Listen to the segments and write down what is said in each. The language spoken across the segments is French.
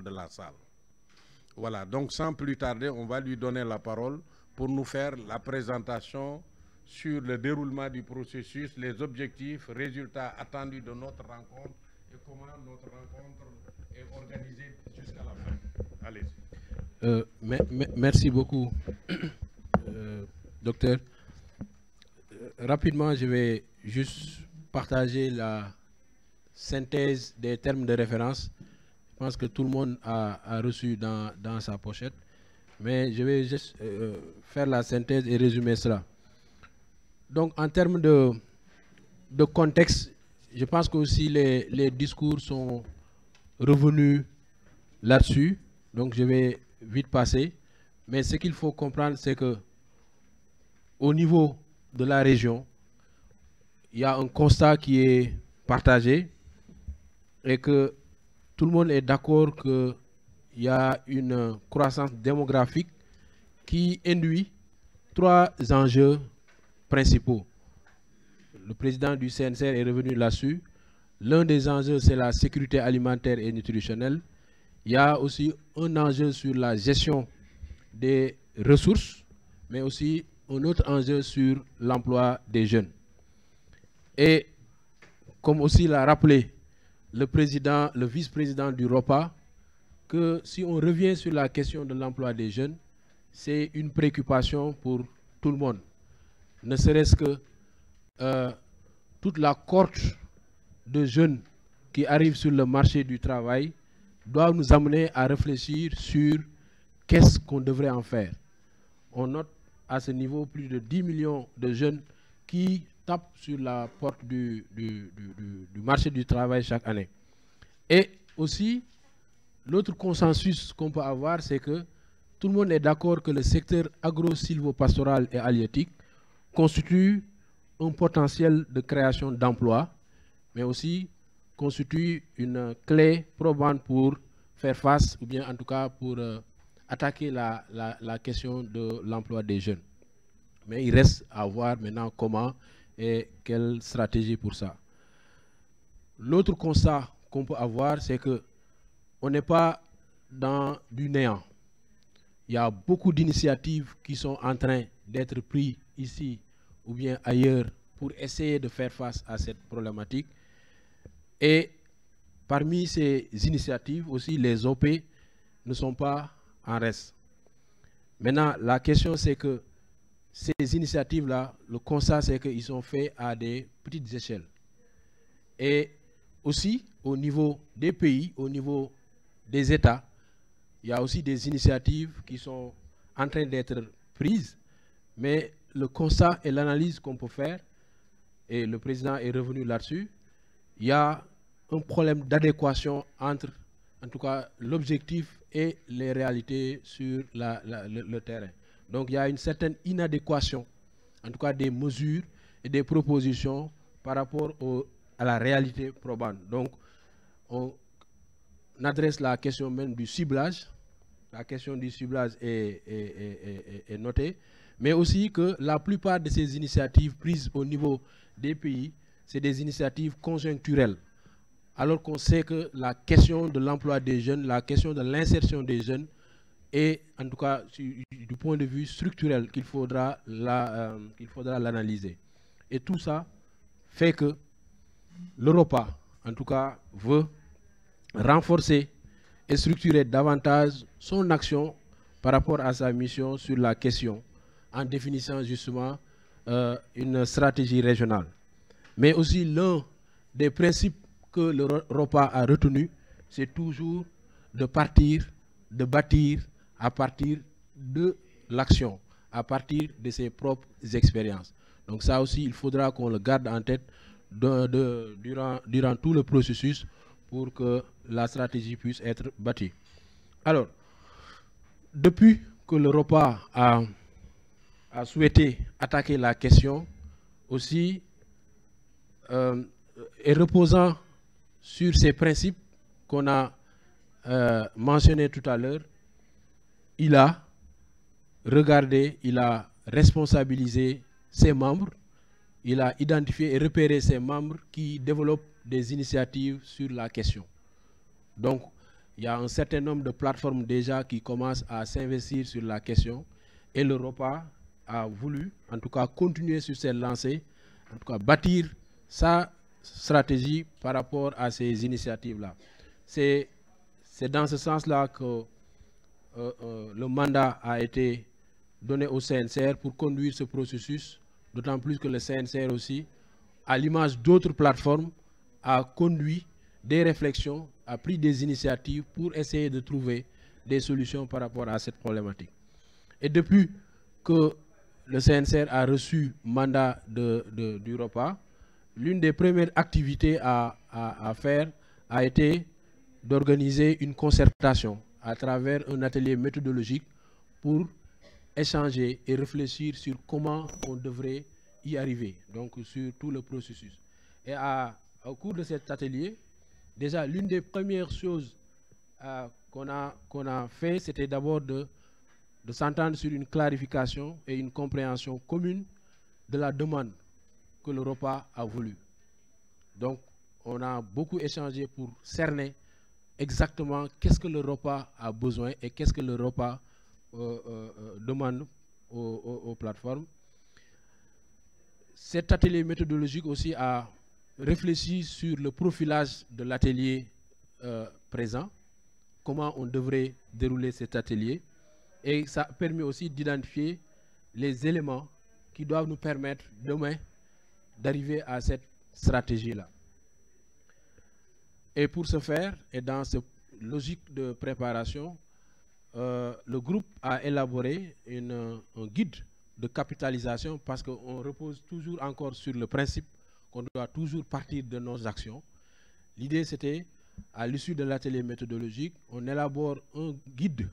de la salle. Voilà, donc sans plus tarder, on va lui donner la parole pour nous faire la présentation sur le déroulement du processus, les objectifs, résultats attendus de notre rencontre et comment notre rencontre est organisée jusqu'à la fin. Allez-y. Merci beaucoup, docteur. Rapidement, je vais juste partager la synthèse des termes de référence. Je pense que tout le monde a reçu dans sa pochette. Mais je vais juste faire la synthèse et résumer cela. Donc, en termes de contexte, je pense que aussi les discours sont revenus là-dessus. Donc, je vais vite passer. Mais ce qu'il faut comprendre, c'est que au niveau de la région, il y a un constat qui est partagé et que tout le monde est d'accord qu'il y a une croissance démographique qui induit 3 enjeux principaux. Le président du CNCR est revenu là-dessus. L'un des enjeux, c'est la sécurité alimentaire et nutritionnelle. Il y a aussi un enjeu sur la gestion des ressources, mais aussi un autre enjeu sur l'emploi des jeunes. Et comme aussi l'a rappelé le vice-président du ROPA, que si on revient sur la question de l'emploi des jeunes, c'est une préoccupation pour tout le monde. Ne serait-ce que toute la cohorte de jeunes qui arrivent sur le marché du travail doit nous amener à réfléchir sur qu'est-ce qu'on devrait en faire. On note à ce niveau plus de 10 millions de jeunes qui tapent sur la porte du marché du travail chaque année. Et aussi, l'autre consensus qu'on peut avoir, c'est que tout le monde est d'accord que le secteur agro-silvopastoral et halieutique constitue un potentiel de création d'emplois, mais aussi constitue une clé probante pour faire face, ou bien en tout cas pour attaquer la question de l'emploi des jeunes. Mais il reste à voir maintenant comment et quelle stratégie pour ça. L'autre constat qu'on peut avoir, c'est que on n'est pas dans du néant. Il y a beaucoup d'initiatives qui sont en train d'être prises ici ou bien ailleurs pour essayer de faire face à cette problématique. Et parmi ces initiatives aussi, les OP ne sont pas en reste. Maintenant, la question c'est que ces initiatives-là, le constat c'est qu'ils sont faits à des petites échelles. Et aussi, au niveau des pays, au niveau des États, il y a aussi des initiatives qui sont en train d'être prises, mais le constat et l'analyse qu'on peut faire, et le président est revenu là-dessus, il y a un problème d'adéquation entre, en tout cas, l'objectif et les réalités sur le terrain. Donc il y a une certaine inadéquation, en tout cas des mesures et des propositions par rapport à la réalité probante. Donc on adresse la question même du ciblage. La question du ciblage est notée, mais aussi que la plupart de ces initiatives prises au niveau des pays, c'est des initiatives conjoncturelles. Alors qu'on sait que la question de l'emploi des jeunes, la question de l'insertion des jeunes est, en tout cas, du point de vue structurel qu'il faudra l'analyser. Et tout ça fait que l'Europa, en tout cas, veut renforcer et structurer davantage son action par rapport à sa mission sur la question, en définissant justement une stratégie régionale. Mais aussi l'un des principes que l'Europa a retenu, c'est toujours de partir, de bâtir à partir de l'action, à partir de ses propres expériences. Donc ça aussi, il faudra qu'on le garde en tête durant tout le processus pour que la stratégie puisse être bâtie. Alors, depuis que l'Europa a souhaité attaquer la question, aussi, et reposant sur ces principes qu'on a mentionnés tout à l'heure, il a regardé, il a responsabilisé ses membres, il a identifié et repéré ses membres qui développent des initiatives sur la question. Donc, Il y a un certain nombre de plateformes déjà qui commencent à s'investir sur la question et l'Europa a voulu, en tout cas, continuer sur cette lancée, en tout cas, bâtir sa stratégie par rapport à ces initiatives-là. C'est dans ce sens-là que le mandat a été donné au CNCR pour conduire ce processus, d'autant plus que le CNCR aussi, à l'image d'autres plateformes, a conduit des réflexions, a pris des initiatives pour essayer de trouver des solutions par rapport à cette problématique. Et depuis que le CNCR a reçu mandat d'Europa, l'une des premières activités à faire a été d'organiser une concertation à travers un atelier méthodologique pour échanger et réfléchir sur comment on devrait y arriver, donc sur tout le processus. Et au cours de cet atelier, déjà l'une des premières choses qu'on a fait, c'était d'abord de s'entendre sur une clarification et une compréhension commune de la demande que l'Europa a voulu. Donc, on a beaucoup échangé pour cerner exactement qu'est-ce que l'Europa a besoin et qu'est-ce que l'Europa demande aux plateformes. Cet atelier méthodologique aussi a réfléchi sur le profilage de l'atelier présent, comment on devrait dérouler cet atelier, et ça permet aussi d'identifier les éléments qui doivent nous permettre demain d'arriver à cette stratégie-là. Et pour ce faire, et dans cette logique de préparation, le groupe a élaboré un guide de capitalisation parce qu'on repose toujours encore sur le principe qu'on doit toujours partir de nos actions. L'idée, c'était, à l'issue de l'atelier méthodologique, on élabore un guide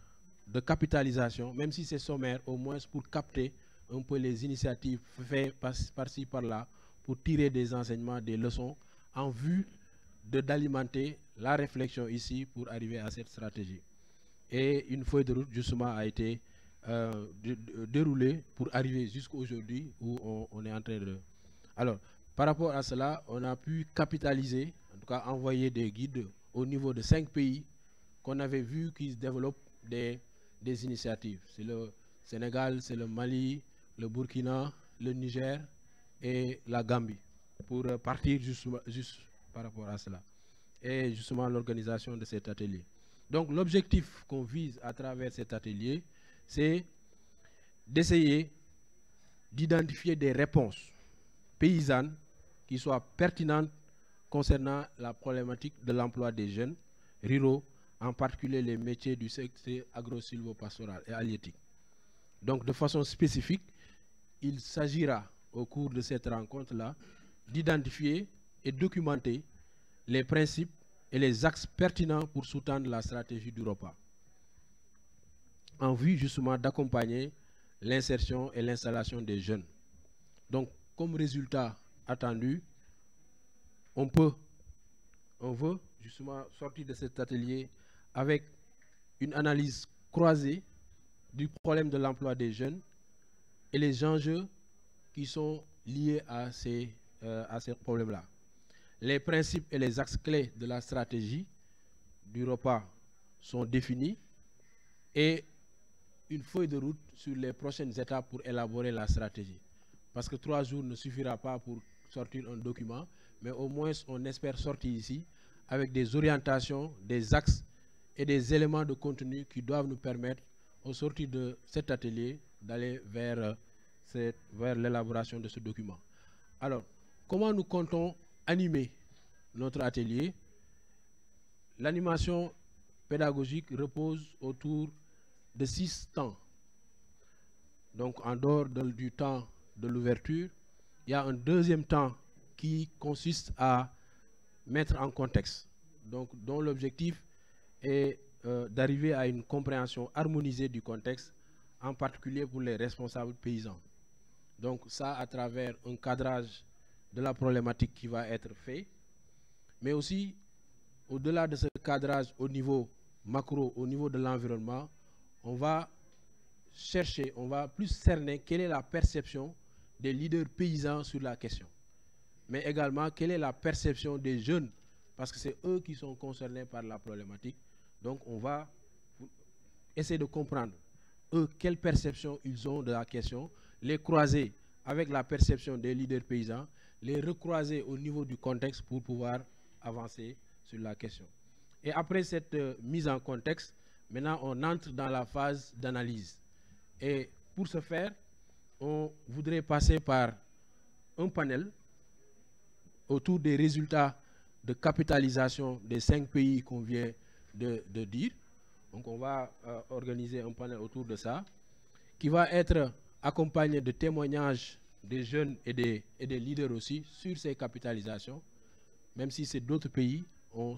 de capitalisation, même si c'est sommaire, au moins pour capter un peu les initiatives faites par-ci, par-là, pour tirer des enseignements, des leçons, en vue d'alimenter la réflexion ici pour arriver à cette stratégie. Et une feuille de route, justement, a été déroulée pour arriver jusqu'à aujourd'hui où on est en train de... Alors, par rapport à cela, on a pu capitaliser, en tout cas envoyer des guides au niveau de 5 pays qu'on avait vu qui développent des initiatives. C'est le Sénégal, c'est le Mali, le Burkina, le Niger et la Gambie, pour partir juste par rapport à cela. Et justement l'organisation de cet atelier. Donc l'objectif qu'on vise à travers cet atelier, c'est d'essayer d'identifier des réponses paysannes qui soient pertinentes concernant la problématique de l'emploi des jeunes ruraux, en particulier les métiers du secteur agro-silvopastoral et halieutique. Donc de façon spécifique, il s'agira au cours de cette rencontre-là d'identifier et documenter les principes et les axes pertinents pour sous-tendre la stratégie d'Europa, en vue justement d'accompagner l'insertion et l'installation des jeunes. Donc, comme résultat attendu, on veut justement sortir de cet atelier avec une analyse croisée du problème de l'emploi des jeunes et les enjeux qui sont liés à ces problèmes-là. Les principes et les axes clés de la stratégie d'Europa sont définis et une feuille de route sur les prochaines étapes pour élaborer la stratégie. Parce que 3 jours ne suffira pas pour sortir un document, mais au moins on espère sortir ici avec des orientations, des axes et des éléments de contenu qui doivent nous permettre, au sortir de cet atelier, d'aller vers l'élaboration de ce document. Alors, comment nous comptons animer notre atelier? L'animation pédagogique repose autour de 6 temps. Donc, en dehors du temps de l'ouverture, il y a un deuxième temps qui consiste à mettre en contexte, donc dont l'objectif est d'arriver à une compréhension harmonisée du contexte, en particulier pour les responsables paysans. Donc ça à travers un cadrage de la problématique qui va être fait, mais aussi au-delà de ce cadrage au niveau macro, au niveau de l'environnement, on va chercher, on va plus cerner quelle est la perception des leaders paysans sur la question, mais également quelle est la perception des jeunes, parce que c'est eux qui sont concernés par la problématique. Donc on va essayer de comprendre, eux, quelle perception ils ont de la question, les croiser avec la perception des leaders paysans, les recroiser au niveau du contexte pour pouvoir avancer sur la question. Et après cette mise en contexte, maintenant on entre dans la phase d'analyse. Et pour ce faire, on voudrait passer par un panel autour des résultats de capitalisation des 5 pays qu'on vient de dire. Donc on va organiser un panel autour de ça, qui va être accompagné de témoignages des jeunes et des leaders aussi sur ces capitalisations. Même si c'est d'autres pays, on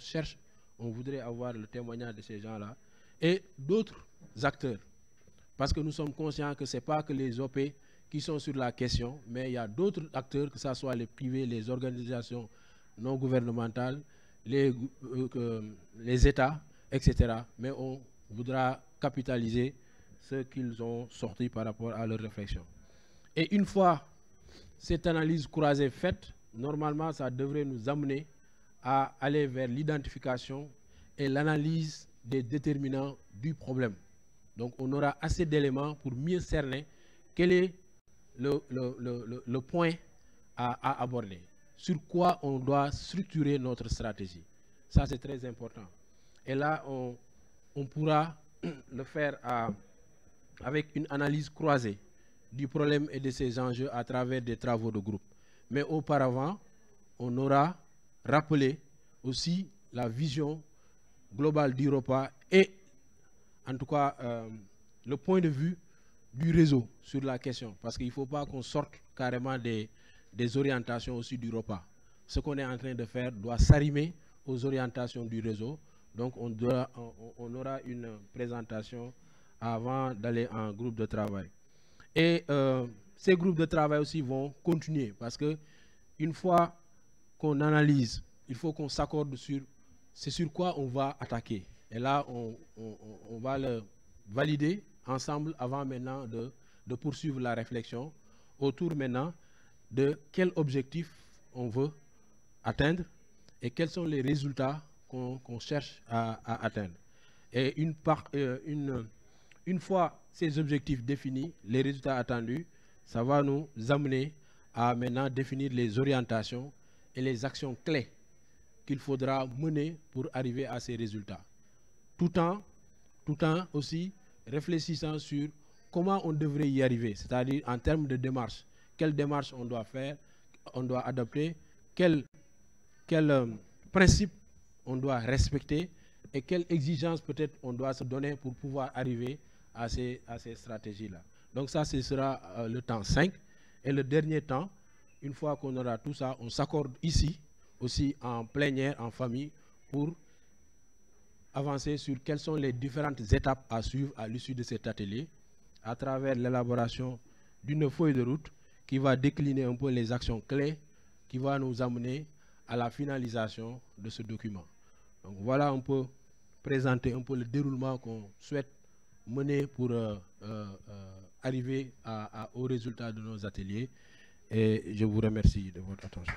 voudrait avoir le témoignage de ces gens-là. Et d'autres acteurs. Parce que nous sommes conscients que ce n'est pas que les OP qui sont sur la question, mais il y a d'autres acteurs, que ce soit les privés, les organisations non gouvernementales, les États, etc. Mais on voudra capitaliser ce qu'ils ont sorti par rapport à leur réflexion. Et une fois cette analyse croisée faite, normalement, ça devrait nous amener à aller vers l'identification et l'analyse des déterminants du problème. Donc, on aura assez d'éléments pour mieux cerner quel est le point à aborder. Sur quoi on doit structurer notre stratégie. Ça, c'est très important. Et là, on pourra le faire avec une analyse croisée du problème et de ses enjeux à travers des travaux de groupe. Mais auparavant, on aura rappelé aussi la vision globale d'Europa et en tout cas le point de vue du réseau sur la question. Parce qu'il ne faut pas qu'on sorte carrément des orientations aussi d'Europa. Ce qu'on est en train de faire doit s'arrimer aux orientations du réseau. Donc on aura une présentation avant d'aller en groupe de travail. Et ces groupes de travail aussi vont continuer parce que une fois qu'on analyse, il faut qu'on s'accorde sur c'est sur quoi on va attaquer. Et là, on va le valider ensemble avant maintenant de poursuivre la réflexion autour maintenant de quel objectif on veut atteindre et quels sont les résultats qu'on cherche à atteindre. Et une fois ces objectifs définis, les résultats attendus, ça va nous amener à maintenant définir les orientations et les actions clés qu'il faudra mener pour arriver à ces résultats. Tout en aussi réfléchissant sur comment on devrait y arriver, c'est-à-dire en termes de démarche. Quelle démarche on doit faire, on doit adopter, quel principe on doit respecter et quelles exigences peut-être on doit se donner pour pouvoir arriver à ces stratégies-là. Donc ça, ce sera le temps 5. Et le dernier temps, une fois qu'on aura tout ça, on s'accorde ici, aussi en plénière, en famille, pour avancer sur quelles sont les différentes étapes à suivre à l'issue de cet atelier, à travers l'élaboration d'une feuille de route qui va décliner un peu les actions clés qui va nous amener à la finalisation de ce document. Donc voilà, on peut présenter un peu le déroulement qu'on souhaite mener pour arriver au résultat de nos ateliers. Et je vous remercie de votre attention.